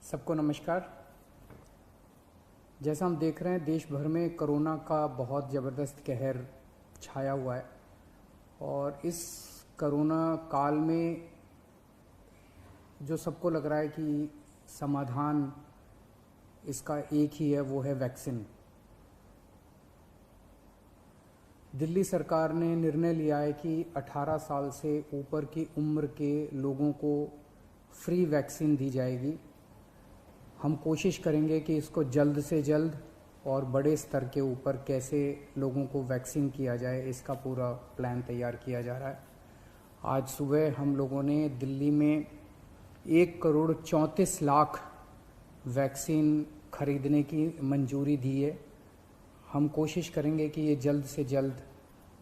सबको नमस्कार। जैसा हम देख रहे हैं देश भर में कोरोना का बहुत ज़बरदस्त कहर छाया हुआ है और इस कोरोना काल में जो सबको लग रहा है कि समाधान इसका एक ही है, वो है वैक्सीन। दिल्ली सरकार ने निर्णय लिया है कि 18 साल से ऊपर की उम्र के लोगों को फ्री वैक्सीन दी जाएगी। हम कोशिश करेंगे कि इसको जल्द से जल्द और बड़े स्तर के ऊपर कैसे लोगों को वैक्सीन किया जाए, इसका पूरा प्लान तैयार किया जा रहा है। आज सुबह हम लोगों ने दिल्ली में 1,34,00,000 वैक्सीन खरीदने की मंजूरी दी है। हम कोशिश करेंगे कि ये जल्द से जल्द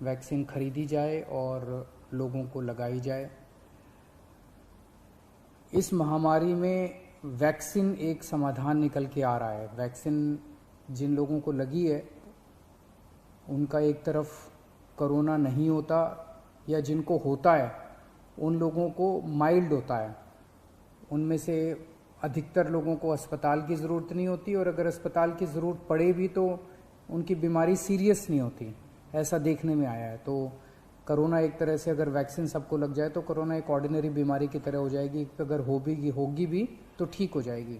वैक्सीन खरीदी जाए और लोगों को लगाई जाए। इस महामारी में वैक्सीन एक समाधान निकल के आ रहा है। वैक्सीन जिन लोगों को लगी है उनका एक तरफ कोरोना नहीं होता, या जिनको होता है उन लोगों को माइल्ड होता है। उनमें से अधिकतर लोगों को अस्पताल की ज़रूरत नहीं होती, और अगर अस्पताल की ज़रूरत पड़े भी तो उनकी बीमारी सीरियस नहीं होती, ऐसा देखने में आया है। तो कोरोना एक तरह से अगर वैक्सीन सबको लग जाए तो कोरोना एक ऑर्डिनरी बीमारी की तरह हो जाएगी। अगर होगी भी तो ठीक हो जाएगी।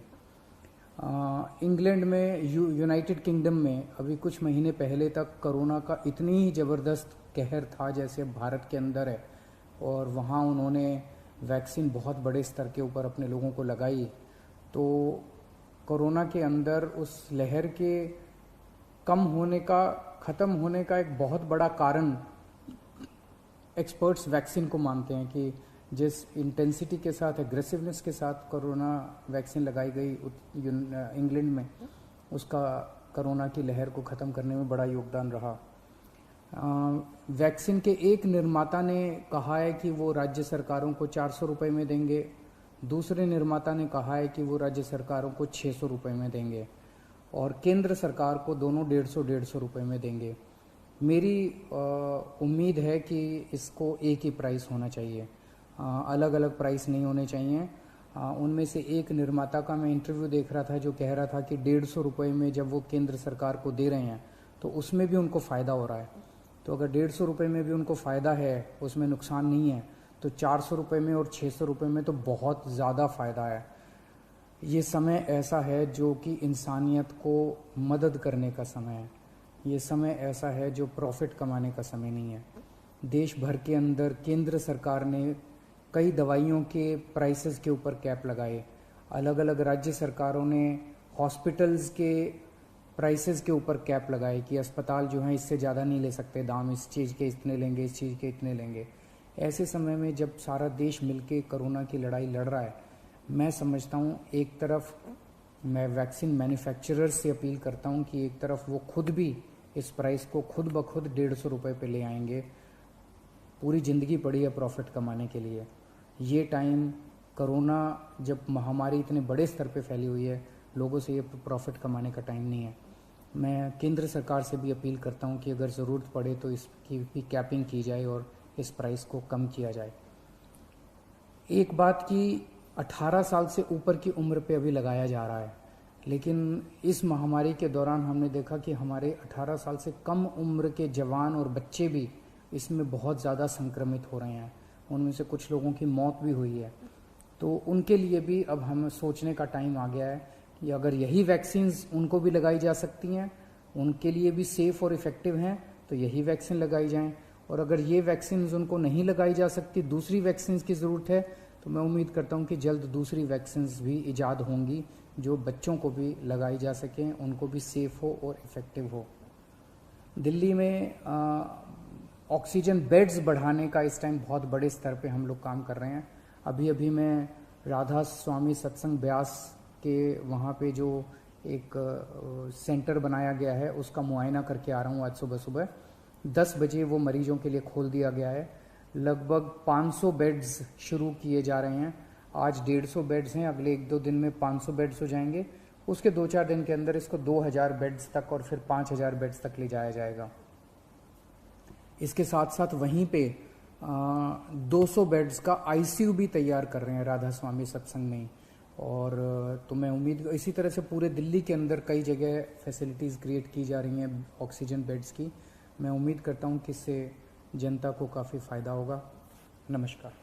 इंग्लैंड में, यूनाइटेड किंगडम में अभी कुछ महीने पहले तक कोरोना का इतनी ही ज़बरदस्त कहर था जैसे भारत के अंदर है, और वहाँ उन्होंने वैक्सीन बहुत बड़े स्तर के ऊपर अपने लोगों को लगाई। तो कोरोना के अंदर उस लहर के ख़त्म होने का एक बहुत बड़ा कारण एक्सपर्ट्स वैक्सीन को मानते हैं कि जिस इंटेंसिटी के साथ, एग्रेसिवनेस के साथ कोरोना वैक्सीन लगाई गई इंग्लैंड में, उसका कोरोना की लहर को ख़त्म करने में बड़ा योगदान रहा। वैक्सीन के एक निर्माता ने कहा है कि वो राज्य सरकारों को 400 रुपये में देंगे, दूसरे निर्माता ने कहा है कि वो राज्य सरकारों को 600 रुपये में देंगे, और केंद्र सरकार को दोनों 150 रुपये में देंगे। मेरी उम्मीद है कि इसको एक ही प्राइस होना चाहिए, अलग अलग प्राइस नहीं होने चाहिए। उनमें से एक निर्माता का मैं इंटरव्यू देख रहा था जो कह रहा था कि 150 रुपये में जब वो केंद्र सरकार को दे रहे हैं तो उसमें भी उनको फ़ायदा हो रहा है। तो अगर 150 रुपये में भी उनको फ़ायदा है, उसमें नुकसान नहीं है, तो 400 रुपये में और 600 रुपये में तो बहुत ज़्यादा फ़ायदा है। ये समय ऐसा है जो कि इंसानियत को मदद करने का समय है। ये समय ऐसा है जो प्रॉफिट कमाने का समय नहीं है। देश भर के अंदर केंद्र सरकार ने कई दवाइयों के प्राइसेस के ऊपर कैप लगाए। अलग अलग राज्य सरकारों ने हॉस्पिटल्स के प्राइसेस के ऊपर कैप लगाए कि अस्पताल जो हैं इससे ज़्यादा नहीं ले सकते दाम, इस चीज़ के इतने लेंगे, इस चीज़ के इतने लेंगे। ऐसे समय में जब सारा देश मिलके कोरोना की लड़ाई लड़ रहा है, मैं समझता हूँ एक तरफ मैं वैक्सीन मैन्युफैक्चरर्स से अपील करता हूँ कि एक तरफ वो खुद भी इस प्राइस को खुद ब खुद 150 रुपये पे ले आएंगे। पूरी ज़िंदगी पड़ी है प्रॉफिट कमाने के लिए। ये टाइम, कोरोना जब महामारी इतने बड़े स्तर पे फैली हुई है, लोगों से ये प्रॉफिट कमाने का टाइम नहीं है। मैं केंद्र सरकार से भी अपील करता हूँ कि अगर ज़रूरत पड़े तो इसकी भी कैपिंग की जाए और इस प्राइस को कम किया जाए। एक बात कि 18 साल से ऊपर की उम्र पे अभी लगाया जा रहा है, लेकिन इस महामारी के दौरान हमने देखा कि हमारे 18 साल से कम उम्र के जवान और बच्चे भी इसमें बहुत ज़्यादा संक्रमित हो रहे हैं। उनमें से कुछ लोगों की मौत भी हुई है। तो उनके लिए भी अब हमें सोचने का टाइम आ गया है कि अगर यही वैक्सीन्स उनको भी लगाई जा सकती हैं, उनके लिए भी सेफ़ और इफ़ेक्टिव हैं, तो यही वैक्सीन लगाई जाएं। और अगर ये वैक्सीन्स उनको नहीं लगाई जा सकती, दूसरी वैक्सीन्स की ज़रूरत है, तो मैं उम्मीद करता हूँ कि जल्द दूसरी वैक्सीन्स भी ईजाद होंगी जो बच्चों को भी लगाई जा सकें, उनको भी सेफ़ हो और इफ़ेक्टिव हो। दिल्ली में ऑक्सीजन बेड्स बढ़ाने का इस टाइम बहुत बड़े स्तर पे हम लोग काम कर रहे हैं। अभी मैं राधा स्वामी सत्संग ब्यास के वहाँ पे जो एक सेंटर बनाया गया है उसका मुआयना करके आ रहा हूँ। आज सुबह सुबह 10 बजे वो मरीजों के लिए खोल दिया गया है। लगभग 500 बेड्स शुरू किए जा रहे हैं। आज 150 बेड्स हैं, अगले 1-2 दिन में 500 बेड्स हो जाएंगे। उसके 2-4 दिन के अंदर इसको 2000 बेड्स तक और फिर 5000 बेड्स तक ले जाया जाएगा। इसके साथ साथ वहीं पे 200 बेड्स का आईसीयू भी तैयार कर रहे हैं राधा स्वामी सत्संग में। और तो मैं उम्मीद इसी तरह से पूरे दिल्ली के अंदर कई जगह फैसिलिटीज़ क्रिएट की जा रही हैं ऑक्सीजन बेड्स की। मैं उम्मीद करता हूं कि इससे जनता को काफ़ी फ़ायदा होगा। नमस्कार।